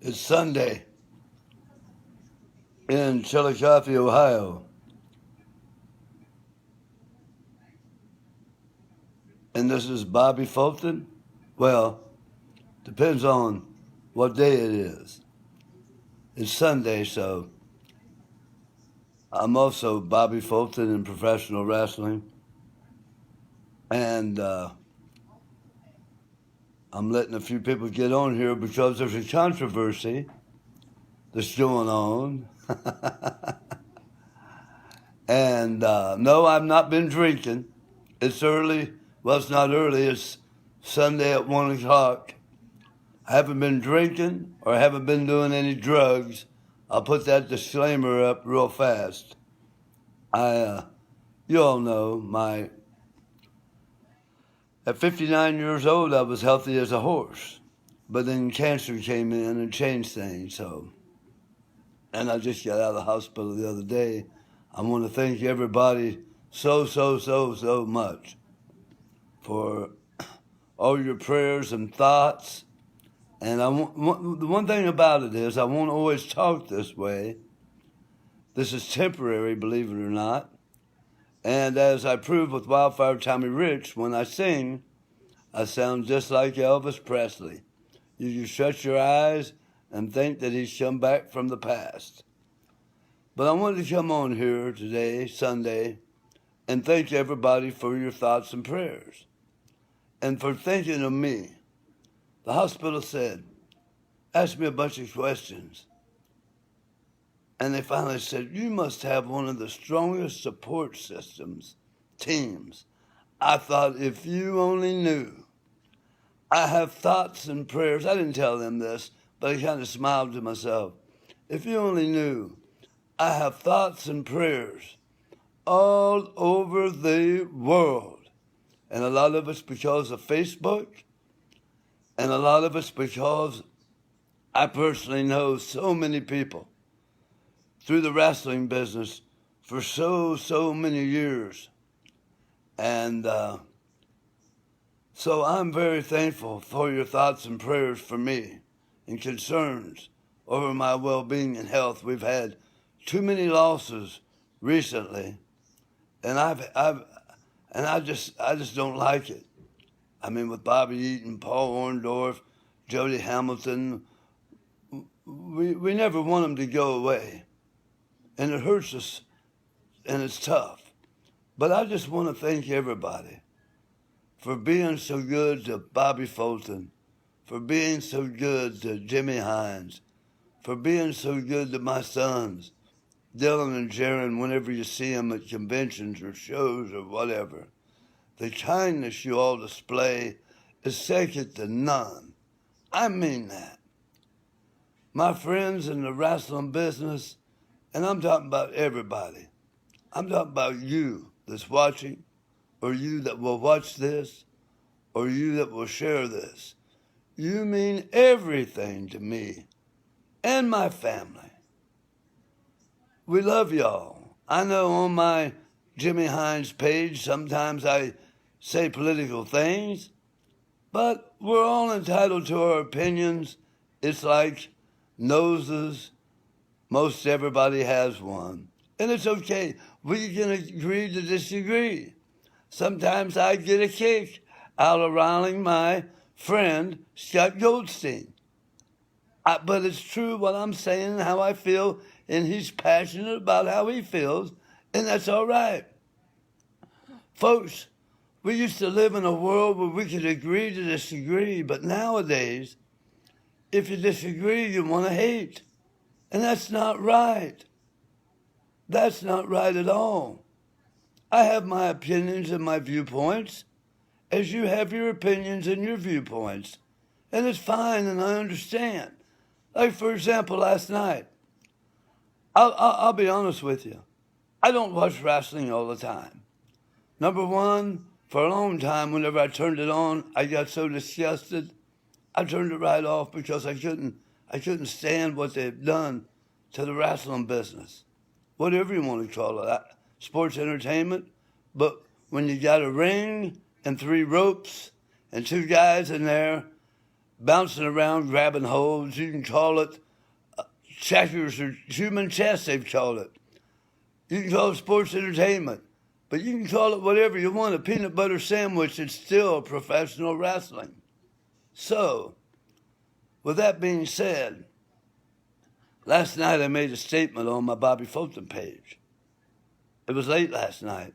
It's Sunday in Chillicothe, Ohio. And this is Bobby Fulton. Well, depends on what day it is. It's Sunday, so I'm also Bobby Fulton in professional wrestling. And I'm letting a few people get on here because there's a controversy that's going on. And no, I've not been drinking. It's early. Well, it's not early. It's Sunday at 1 o'clock. I haven't been drinking or haven't been doing any drugs. I'll put that disclaimer up real fast. You all know, at 59 years old, I was healthy as a horse. But then cancer came in and changed things, and I just got out of the hospital the other day. I want to thank everybody so much for all your prayers and thoughts. And the one thing about it is I won't always talk this way. This is temporary, believe it or not. And as I proved with Wildfire Tommy Rich, when I sing, I sound just like Elvis Presley. You shut your eyes and think that he's come back from the past. But I wanted to come on here today, Sunday, and thank everybody for your thoughts and prayers. And for thinking of me. The hospital said, asked me a bunch of questions. And they finally said, you must have one of the strongest support teams. I thought, if you only knew. I have thoughts and prayers. I didn't tell them this, but I kind of smiled to myself. If you only knew, I have thoughts and prayers all over the world. And a lot of it's because of Facebook. And a lot of it's because I personally know so many people through the wrestling business for so many years. And so I'm very thankful for your thoughts and prayers for me and concerns over my well-being and health. We've had too many losses recently, and I just don't like it. I mean, with Bobby Eaton, Paul Orndorff, Jody Hamilton, we never want them to go away. And it hurts us, and it's tough. But I just want to thank everybody for being so good to Bobby Fulton, for being so good to Jimmy Hines, for being so good to my sons, Dylan and Jaron, whenever you see them at conventions or shows or whatever. The kindness you all display is second to none. I mean that. My friends in the wrestling business, and I'm talking about everybody. I'm talking about you that's watching, or you that will watch this, or you that will share this. You mean everything to me and my family. We love y'all. I know on my Jimmy Hines page, sometimes I say political things, but we're all entitled to our opinions. It's like noses. Most everybody has one. And it's okay. We can agree to disagree. Sometimes I get a kick out of riling my friend, Scott Goldstein. But it's true what I'm saying and how I feel, and he's passionate about how he feels, and that's all right. Folks, we used to live in a world where we could agree to disagree, but nowadays, if you disagree, you want to hate. And that's not right. That's not right at all. I have my opinions and my viewpoints, as you have your opinions and your viewpoints. And it's fine, and I understand. Like, for example, last night, I'll be honest with you. I don't watch wrestling all the time. Number one, for a long time, whenever I turned it on, I got so disgusted, I turned it right off because I couldn't stand what they've done to the wrestling business. Whatever you want to call it, sports entertainment. But when you got a ring and 3 ropes and 2 guys in there bouncing around, grabbing holds. You can call it checkers or human chess, they've called it. You can call it sports entertainment. But you can call it whatever you want. A peanut butter sandwich, it's still professional wrestling. So, with that being said, last night I made a statement on my Bobby Fulton page. It was late last night.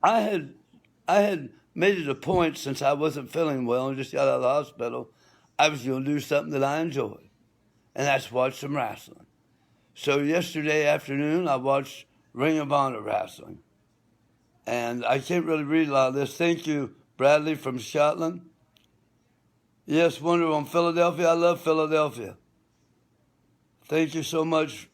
I had made it a point, since I wasn't feeling well and just got out of the hospital, I was going to do something that I enjoyed, and that's watch some wrestling. So yesterday afternoon, I watched Ring of Honor wrestling. And I can't really read a lot of this. Thank you, Bradley from Scotland. Yes, Wonder on Philadelphia. I love Philadelphia. Thank you so much,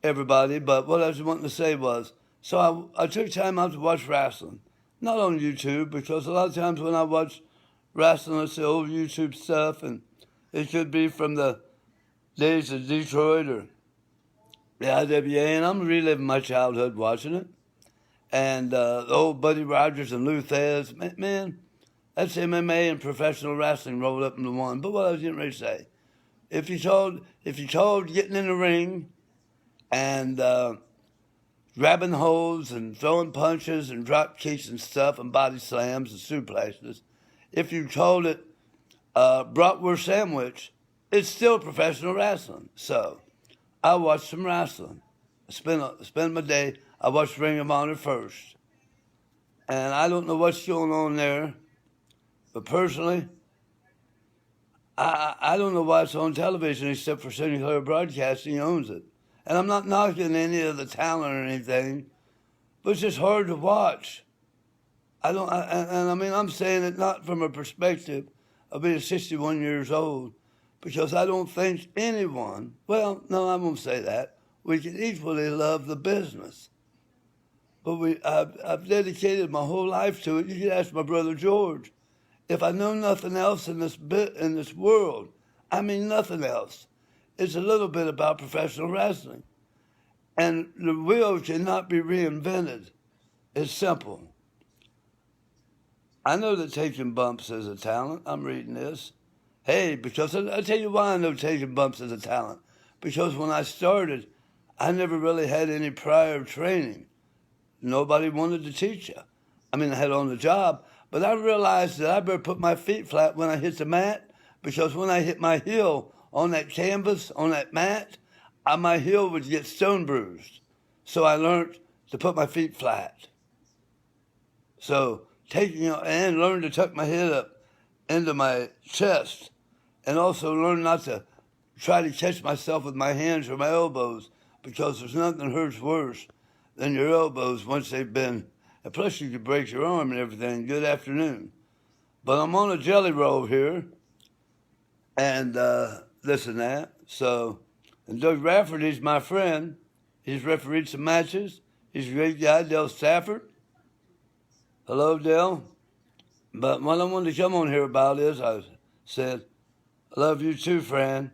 everybody. But what I was wanting to say was, so I took time out to watch wrestling. Not on YouTube, because a lot of times when I watch wrestling, it's the old YouTube stuff, and it could be from the days of Detroit or the IWA, and I'm reliving my childhood watching it. And the old Buddy Rogers and Lou Thez, man, that's MMA and professional wrestling rolled up into one. But what I was getting ready to say, if you told getting in the ring and grabbing holds and throwing punches and drop kicks and stuff and body slams and suplexes, if you called it bratwurst sandwich, it's still professional wrestling. So I watched some wrestling. I spend my day. I watched Ring of Honor first. And I don't know what's going on there, but personally, I don't know why it's on television except for Sinclair Broadcasting owns it. And I'm not knocking any of the talent or anything, but it's just hard to watch. I'm saying it not from a perspective of being 61 years old, because I don't think anyone, well, no, I won't say that. We can equally love the business. But I've dedicated my whole life to it. You can ask my brother George. If I know nothing else in this world, I mean nothing else, it's a little bit about professional wrestling. And the wheel cannot be reinvented. It's simple. I know that taking bumps is a talent. I'm reading this. Hey, because I'll tell you why I know taking bumps is a talent. Because when I started, I never really had any prior training. Nobody wanted to teach you. I mean, I had on the job, but I realized that I better put my feet flat when I hit the mat, because when I hit my heel on that canvas, on that mat, my heel would get stone bruised. So I learned to put my feet flat. So and learn to tuck my head up into my chest, and also learn not to try to catch myself with my hands or my elbows, because there's nothing that hurts worse than your elbows once they've been, and plus you could break your arm and everything. Good afternoon. But I'm on a jelly roll here, and this and that. So, and Doug Rafferty's my friend. He's refereed some matches. He's a great guy, Dale Stafford. Hello, Dale. But what I wanted to come on here about is, I said, I love you too, friend.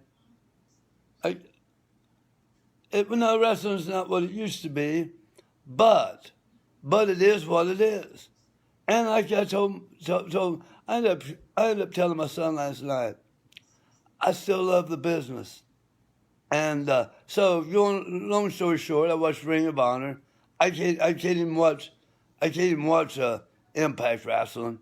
Wrestling's not what it used to be, but it is what it is. And like I told I ended up telling my son last night, I still love the business. And so, long story short, I watched Ring of Honor. I can't even watch Impact Wrestling.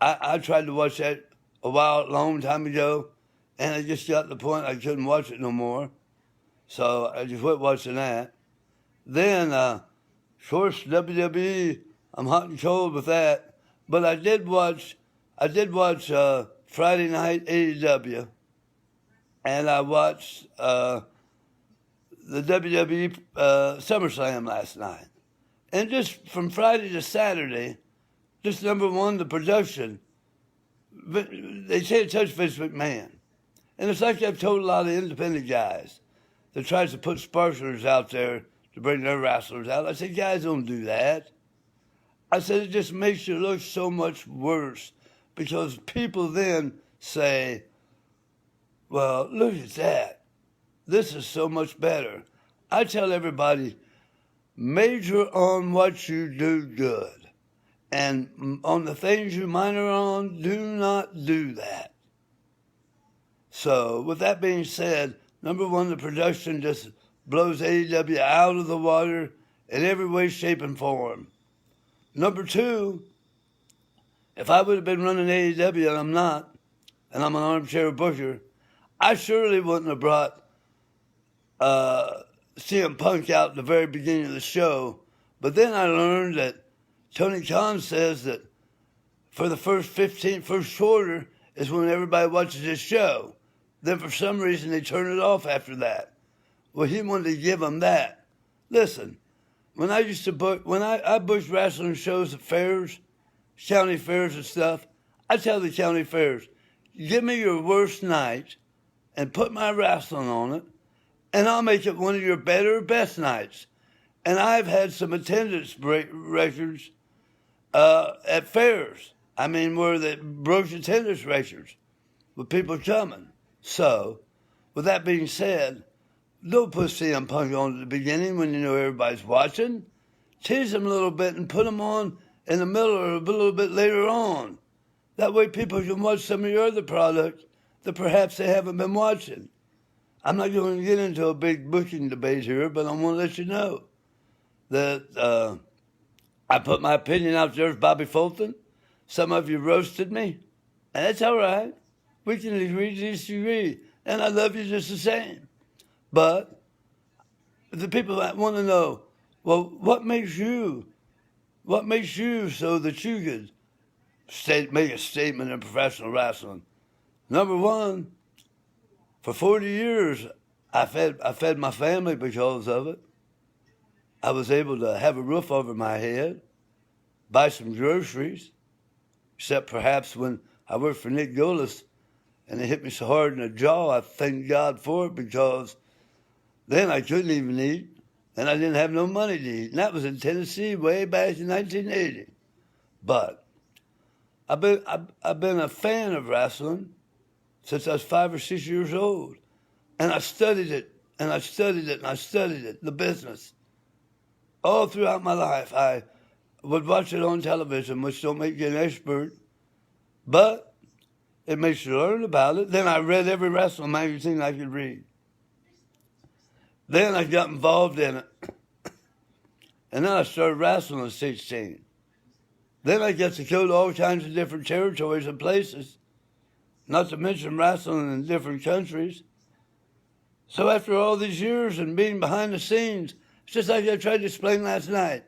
I tried to watch that a long time ago, and I just got to the point I couldn't watch it no more. So I just quit watching that. Then, of course, WWE, I'm hot and cold with that. But I did watch Friday night AEW, and I watched the WWE SummerSlam last night. And just from Friday to Saturday, just number one, the production. They say it touched Vince McMahon. And it's like I've told a lot of independent guys that tries to put sparklers out there to bring their wrestlers out. I said, guys, don't do that. I said, it just makes you look so much worse, because people then say, well, look at that. This is so much better. I tell everybody, major on what you do good. And on the things you minor on, do not do that. So, with that being said, number one, the production just blows AEW out of the water in every way, shape, and form. Number two, if I would have been running AEW, and I'm not, and I'm an armchair booker, I surely wouldn't have brought CM Punk out at the very beginning of the show. But then I learned that Tony Khan says that for the first quarter is when everybody watches his show. Then for some reason they turn it off after that. Well, he wanted to give them that. Listen, when I used to book, I booked wrestling shows at fairs, county fairs and stuff, I tell the county fairs, give me your worst night and put my wrestling on it, and I'll make it one of your better, best nights. And I've had some attendance records at fairs. I mean, where they broke attendance records with people coming. So, with that being said, don't put CM Punk on at the beginning when you know everybody's watching. Tease them a little bit and put them on in the middle or a little bit later on. That way people can watch some of your other products that perhaps they haven't been watching. I'm not going to get into a big booking debate here, but I want to let you know that I put my opinion out there as Bobby Fulton. Some of you roasted me, and that's all right. We can agree to disagree, and I love you just the same. But the people that want to know, well, what makes you so that you could make a statement in professional wrestling? Number one, for 40 years, I fed my family because of it. I was able to have a roof over my head, buy some groceries, except perhaps when I worked for Nick Golis and it hit me so hard in the jaw, I thank God for it, because then I couldn't even eat and I didn't have no money to eat. And that was in Tennessee way back in 1980. But I've been a fan of wrestling since I was 5 or 6 years old. And I studied it, and I studied it, and I studied it, the business. All throughout my life, I would watch it on television, which don't make you an expert, but it makes you learn about it. Then I read every wrestling magazine I could read. Then I got involved in it. And then I started wrestling at 16. Then I got to go to all kinds of different territories and places, not to mention wrestling in different countries. So after all these years and being behind the scenes, it's just like I tried to explain last night.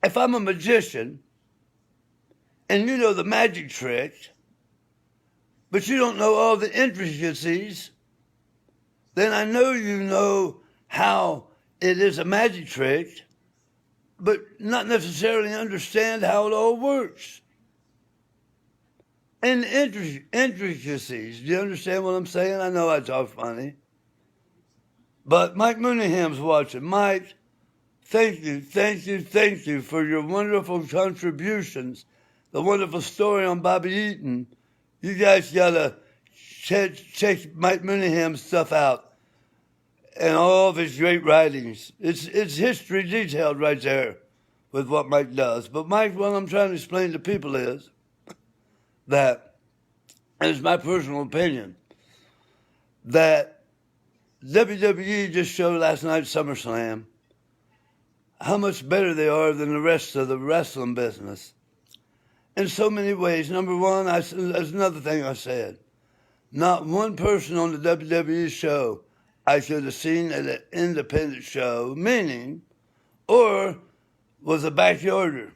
If I'm a magician and you know the magic trick, but you don't know all the intricacies, then I know you know how it is a magic trick, but not necessarily understand how it all works. And the intricacies, do you understand what I'm saying? I know I talk funny. But Mike Mooneyham's watching. Mike, thank you for your wonderful contributions. The wonderful story on Bobby Eaton. You guys gotta check Mike Mooneyham's stuff out and all of his great writings. It's history detailed right there with what Mike does. But Mike, what I'm trying to explain to people is that, and it's my personal opinion, that WWE just showed last night at SummerSlam how much better they are than the rest of the wrestling business. In so many ways. Number one, there's another thing I said. Not one person on the WWE show I could have seen at an independent show, meaning, or was a backyarder.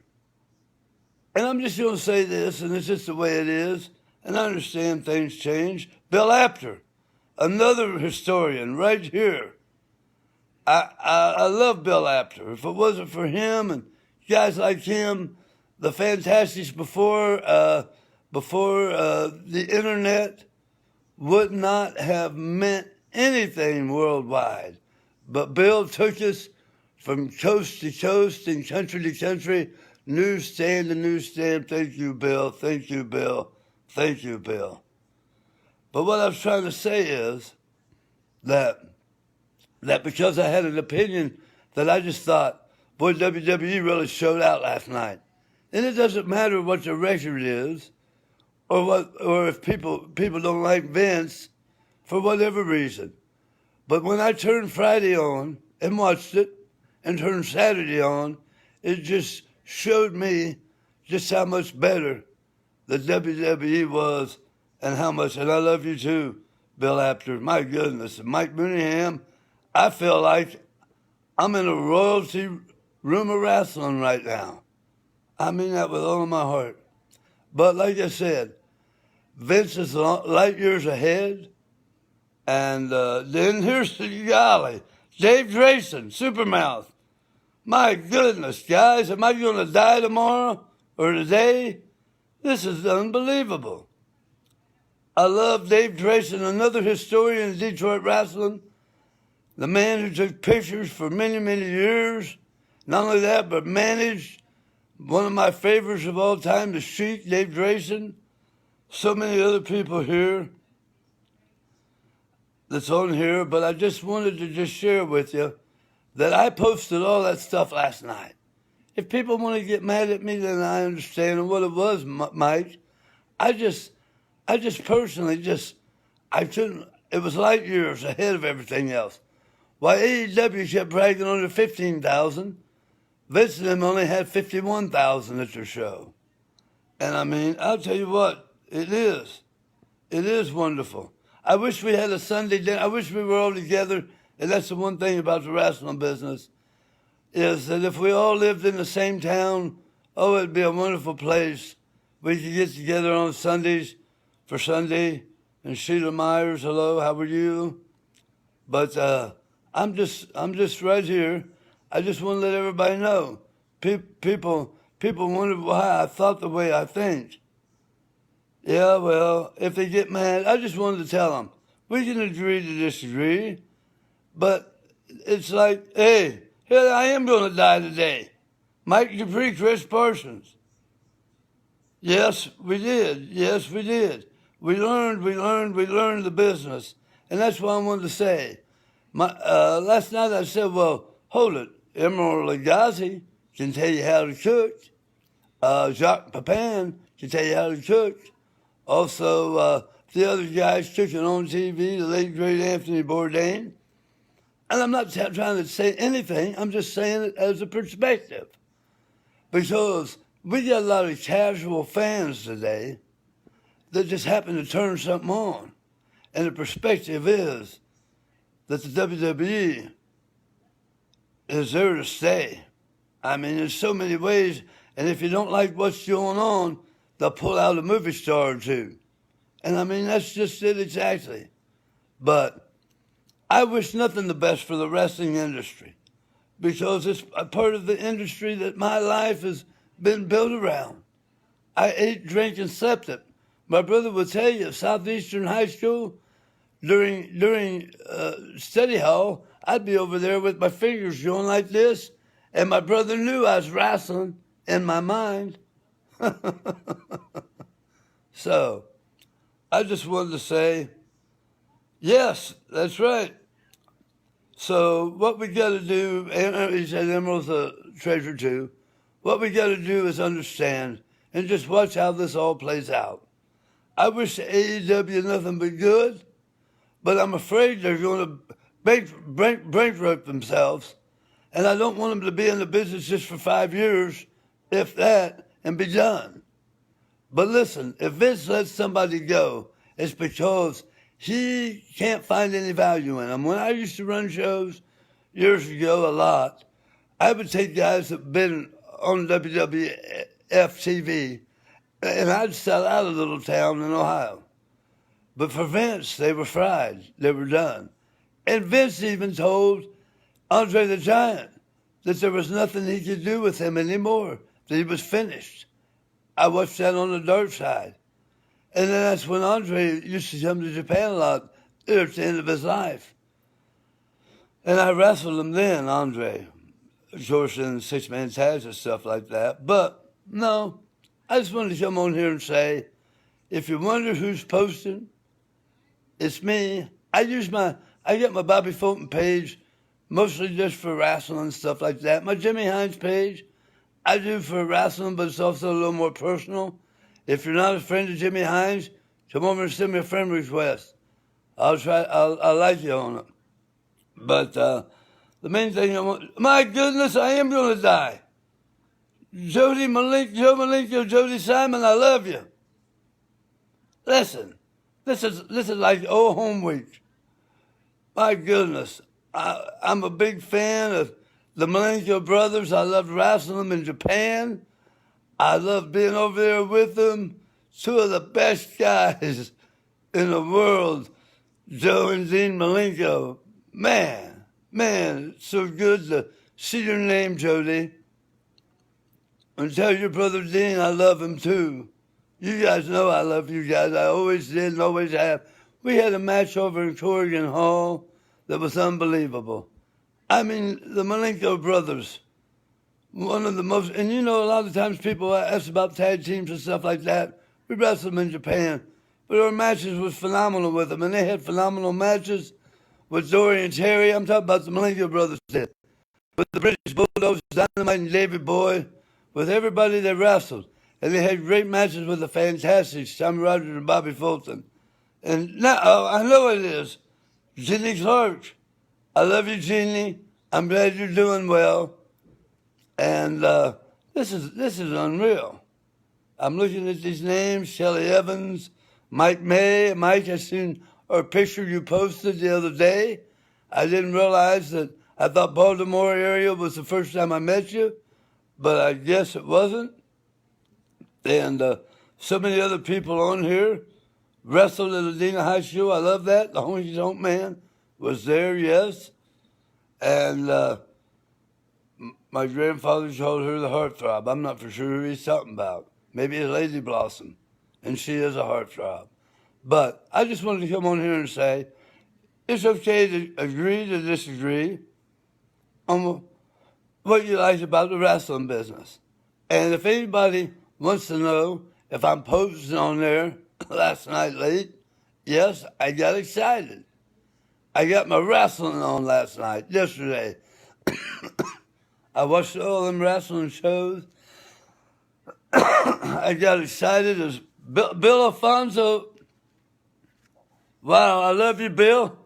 And I'm just going to say this, and it's just the way it is, and I understand things change. Bill Apter, another historian right here. I love Bill Apter. If it wasn't for him and guys like him, the Fantastics before the internet would not have meant anything worldwide. But Bill took us from coast to coast and country to country, newsstand to newsstand. Thank you, Bill. Thank you, Bill. Thank you, Bill. But what I was trying to say is that because I had an opinion that I just thought, boy, WWE really showed out last night. And it doesn't matter what the record is or if people don't like Vince for whatever reason. But when I turned Friday on and watched it, and turned Saturday on, it just showed me just how much better the WWE was, and how much. And I love you too, Bill Apter. My goodness, and Mike Mooneyham. I feel like I'm in a royalty room of wrestling right now. I mean that with all of my heart. But like I said, Vince is light years ahead. And then here's the golly, Dave Drayson, Supermouth. My goodness, guys, am I going to die tomorrow or today? This is unbelievable. I love Dave Drayson, another historian of Detroit wrestling, the man who took pictures for many, many years. Not only that, but managed one of my favorites of all time, the Sheik, Dave Drayson. So many other people here that's on here, but I just wanted to just share with you that I posted all that stuff last night. If people want to get mad at me, then I understand what it was, Mike. I just personally I couldn't, it was light years ahead of everything else. While AEW kept bragging on their 15,000, Vince and them only had 51,000 at their show. And I mean, I'll tell you what, it is wonderful. I wish we had a Sunday dinner. I wish we were all together. And that's the one thing about the wrestling business, is that if we all lived in the same town, oh, it'd be a wonderful place. We could get together on Sundays for Sunday. And Sheila Myers, hello, how are you? But I'm just right here. I just want to let everybody know. People wonder why I thought the way I think. Yeah, well, if they get mad, I just wanted to tell them, we can agree to disagree, but it's like, hey, here I am going to die today. Mike Dupree, Chris Parsons. Yes, we did. Yes, we did. We learned the business. And that's what I wanted to say. Last night I said, well, hold it. Emerald Lagasse can tell you how to cook. Jacques Pepin can tell you how to cook. Also, the other guys cooking on TV, the late, great Anthony Bourdain. And I'm not trying to say anything. I'm just saying it as a perspective. Because we got a lot of casual fans today that just happen to turn something on. And the perspective is that the WWE is there to stay. I mean, there's so many ways. And if you don't like what's going on, they'll pull out a movie star or two. And I mean, that's just it exactly. But I wish nothing the best for the wrestling industry, because it's a part of the industry that my life has been built around. I ate, drank, and slept it. My brother would tell you, Southeastern High School, during study hall, I'd be over there with my fingers going like this, and my brother knew I was wrestling in my mind. So, I just wanted to say, yes, that's right. So what we got to do, and he said Emerald's a treasure too, what we got to do is understand and just watch how this all plays out. I wish AEW nothing but good, but I'm afraid they're going to bankrupt themselves, and I don't want them to be in the business just for 5 years, if that, and be done. But listen, if Vince lets somebody go, it's because he can't find any value in them. When I used to run shows years ago a lot, I would take guys that had been on WWF TV, and I'd sell out a little town in Ohio. But for Vince, they were fried. They were done. And Vince even told Andre the Giant that there was nothing he could do with him anymore, that he was finished. I watched that on the dark side. And then that's when Andre used to come to Japan a lot at the end of his life. And I wrestled him then, Andre. Of course, in six-man tags and stuff like that. But, no, I just wanted to come on here and say, if you wonder who's posting, it's me. I get my Bobby Fulton page mostly just for wrestling and stuff like that. My Jimmy Hines page, I do for wrestling, but it's also a little more personal. If you're not a friend of Jimmy Hines, come over and send me a friend request. I'll like you on it. But the main thing my goodness, I am going to die. Joe Malenko, Jody Simon, I love you. Listen, this is like old home week. My goodness, I'm a big fan of the Malenko brothers. I loved wrestling them in Japan. I loved being over there with them. Two of the best guys in the world, Joe and Dean Malenko. Man, it's so good to see your name, Jody. And tell your brother Dean I love him too. You guys know I love you guys. I always did and always have. We had a match over in Corrigan Hall that was unbelievable. I mean, the Malenko brothers, one of the most, and you know, a lot of times people ask about tag teams and stuff like that. We wrestled them in Japan, but our matches was phenomenal with them, and they had phenomenal matches with Dorian Terry. I'm talking about the Malenko brothers did. With the British Bulldogs, Dynamite and Davey Boy, with everybody they wrestled. And they had great matches with the Fantastics, Tommy Rogers and Bobby Fulton. And now, I know it is, Jeannie Clark. I love you, Jeannie. I'm glad you're doing well. And this is unreal. I'm looking at these names, Shelly Evans, Mike May. Mike, I seen our picture you posted the other day. I didn't realize that. I thought Baltimore area was the first time I met you, but I guess it wasn't. And so many other people on here wrestled at Adena High School. I love that. The Honky Tonk Man was there, yes. And my grandfather called her the Heartthrob. I'm not for sure who he's talking about. Maybe it's Lady Blossom, and she is a heartthrob. But I just wanted to come on here and say it's okay to agree to disagree on what you like about the wrestling business. And if anybody wants to know if I'm posting on there last night late, yes, I got excited. I got my wrestling on last night, yesterday. I watched all them wrestling shows. I got excited as Bill Alfonso. Wow, I love you, Bill.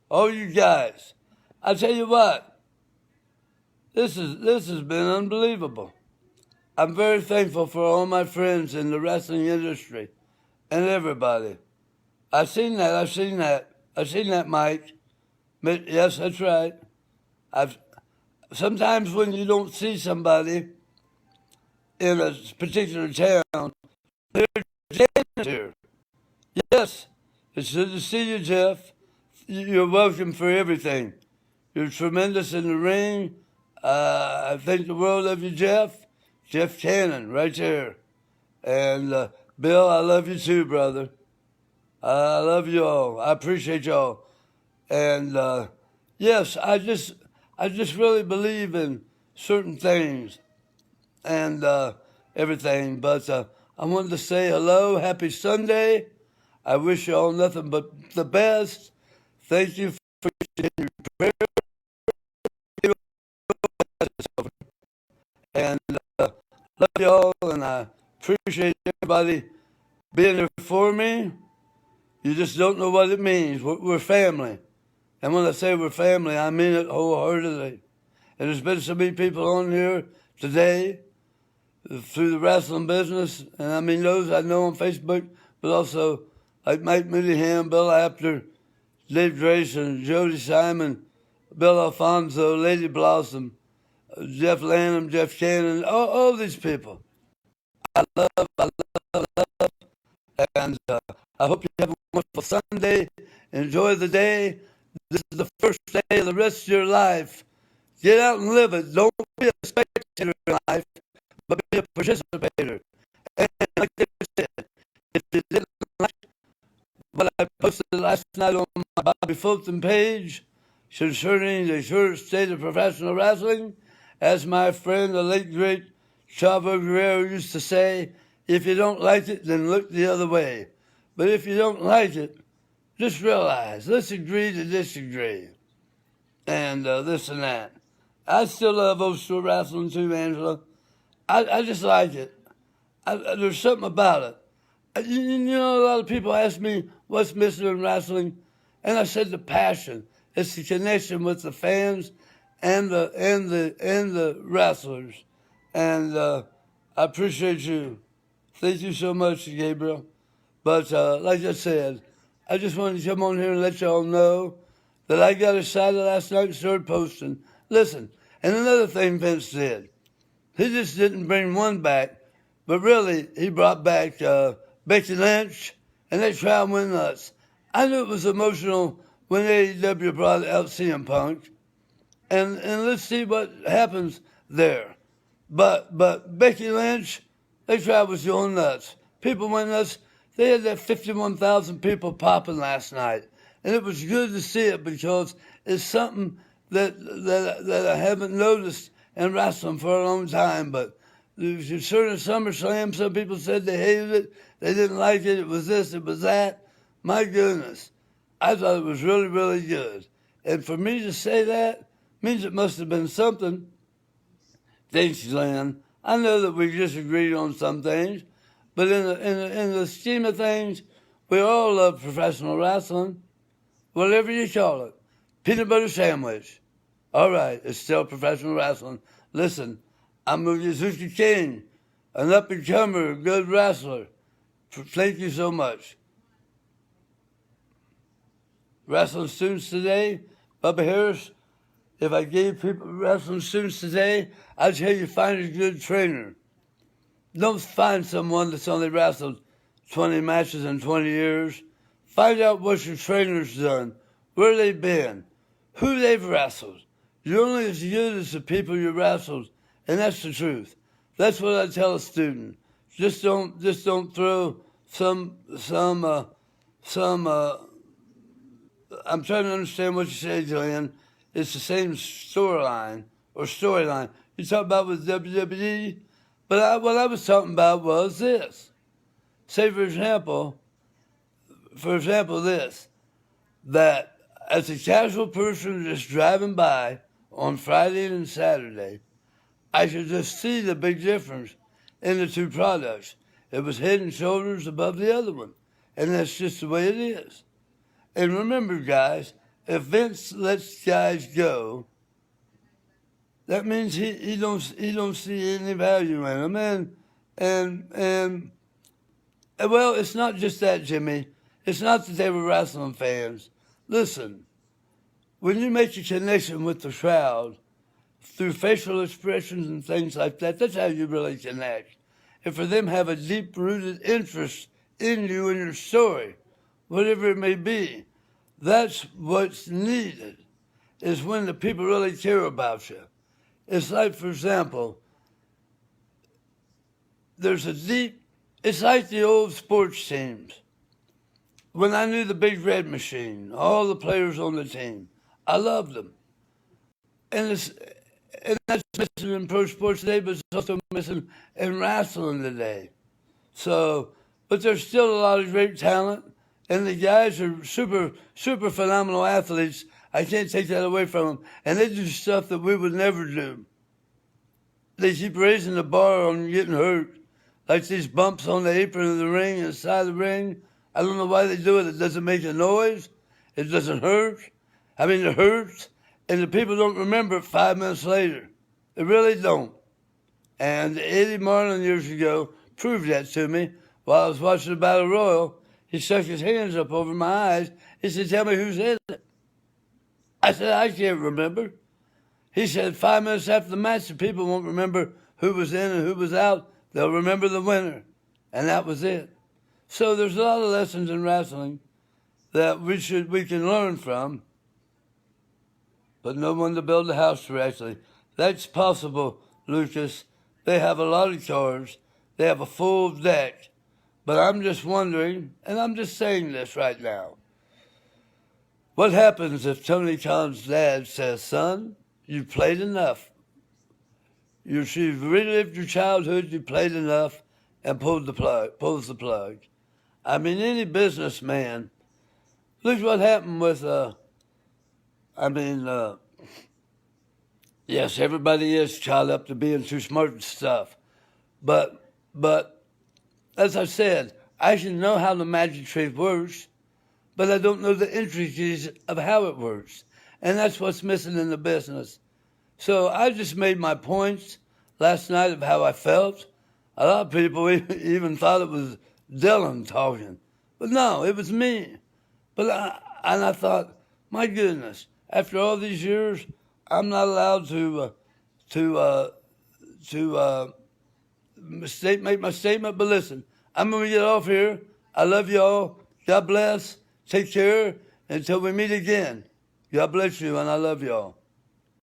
All you guys. I tell you what, this has been unbelievable. I'm very thankful for all my friends in the wrestling industry and everybody. I've seen that, Mike. Yes, that's right. Sometimes when you don't see somebody in a particular town, they're janitor. Yes, it's good to see you, Jeff. You're welcome for everything. You're tremendous in the ring. I think the world of you, Jeff. Jeff Cannon, right there. And Bill, I love you too, brother. I love you all. I appreciate y'all. And yes, I just really believe in certain things and everything. But I wanted to say hello, happy Sunday. I wish you all nothing but the best. Thank you for your prayer. And love you all, and I appreciate everybody being there for me. You just don't know what it means. We're family. And when I say we're family, I mean it wholeheartedly. And there's been so many people on here today through the wrestling business, and I mean those I know on Facebook, but also like Mike Mooneyham, Bill Apter, Dave Grayson, Jody Simon, Bill Alfonso, Lady Blossom, Jeff Lanham, Jeff Cannon, all these people. I love. And I hope you have a wonderful Sunday. Enjoy the day. This is the first day of the rest of your life. Get out and live it. Don't be a spectator in life, but be a participator. And like I said, if you didn't like what I posted last night on my Bobby Fulton page concerning the current state of professional wrestling, as my friend, the late great Chavo Guerrero used to say, if you don't like it, then look the other way. But if you don't like it, just realize, let's agree to disagree. And this and that. I still love old school wrestling too, Angela. I just like it. there's something about it. You know, a lot of people ask me what's missing in wrestling, and I said the passion. It's the connection with the fans and the wrestlers. And I appreciate you. Thank you so much, Gabriel. But like I said, I just wanted to come on here and let y'all know that I got excited last night and started posting. Listen, and another thing Vince did, he just didn't bring one back, but really he brought back Becky Lynch, and that crowd went nuts. I knew it was emotional when AEW brought out CM Punk, and let's see what happens there. But Becky Lynch, that crowd was going nuts. People went nuts. They had that 51,000 people popping last night, and it was good to see it because it's something that I haven't noticed in wrestling for a long time. But certain SummerSlam, some people said they hated it, they didn't like it, it was this, it was that. My goodness, I thought it was really, really good. And for me to say that means it must have been something. Thanks, Glenn. I know that we disagreed on some things, but in the scheme of things, we all love professional wrestling, whatever you call it. Peanut butter sandwich. All right, it's still professional wrestling. Listen, I'm Yuzuki King, an up-and-comer, good wrestler. Thank you so much. Wrestling students today, Bubba Harris, if I gave people wrestling students today, I'd tell you find a good trainer. Don't find someone that's only wrestled 20 matches in 20 years. Find out what your trainer's done, where they've been, who they've wrestled. You're only as good as the people you wrestled, and that's the truth. That's what I tell a student. Just don't throw some. I'm trying to understand what you say, Julian. It's the same storyline. You talk about with WWE, but what I was talking about was this. Say, for example, this, that as a casual person just driving by on Friday and Saturday, I could just see the big difference in the two products. It was head and shoulders above the other one, and that's just the way it is. And remember, guys, if Vince lets guys go, that means he don't see any value in them. And well, it's not just that, Jimmy. It's not that they were wrestling fans. Listen, when you make a connection with the crowd through facial expressions and things like that, that's how you really connect. And for them have a deep-rooted interest in you and your story, whatever it may be, that's what's needed, is when the people really care about you. It's like, for example, it's like the old sports teams. When I knew the Big Red Machine, all the players on the team, I loved them. And that's missing in pro sports today, but it's also missing in wrestling today. So, but there's still a lot of great talent, and the guys are super, super phenomenal athletes. I can't take that away from them. And they do stuff that we would never do. They keep raising the bar on getting hurt, like these bumps on the apron of the ring and the side of the ring. I don't know why they do it. It doesn't make a noise. It doesn't hurt. I mean, it hurts, and the people don't remember it 5 minutes later. They really don't. And Eddie Marlin years ago proved that to me while I was watching the Battle Royal. He stuck his hands up over my eyes. He said, "Tell me who's in it." I said, "I can't remember." He said, 5 minutes after the match, the people won't remember who was in and who was out. They'll remember the winner. And that was it. So there's a lot of lessons in wrestling that we can learn from, but no one to build a house correctly. That's possible, Lucas. They have a lot of cards. They have a full deck. But I'm just wondering, and I'm just saying this right now, what happens if Tony Khan's dad says, "Son, you've played enough. You've relived your childhood, you played enough," and pulls the plug. I mean, any businessman, look what happened with, yes, everybody is caught up to being too smart and stuff. But as I said, I should know how the magic trick works, but I don't know the intricacies of how it works. And that's what's missing in the business. So I just made my points last night of how I felt. A lot of people even thought it was Dylan talking. But no, it was me. I thought, my goodness, after all these years, I'm not allowed make my statement. But listen, I'm going to get off here. I love y'all. God bless. Take care until we meet again. God bless you, and I love y'all.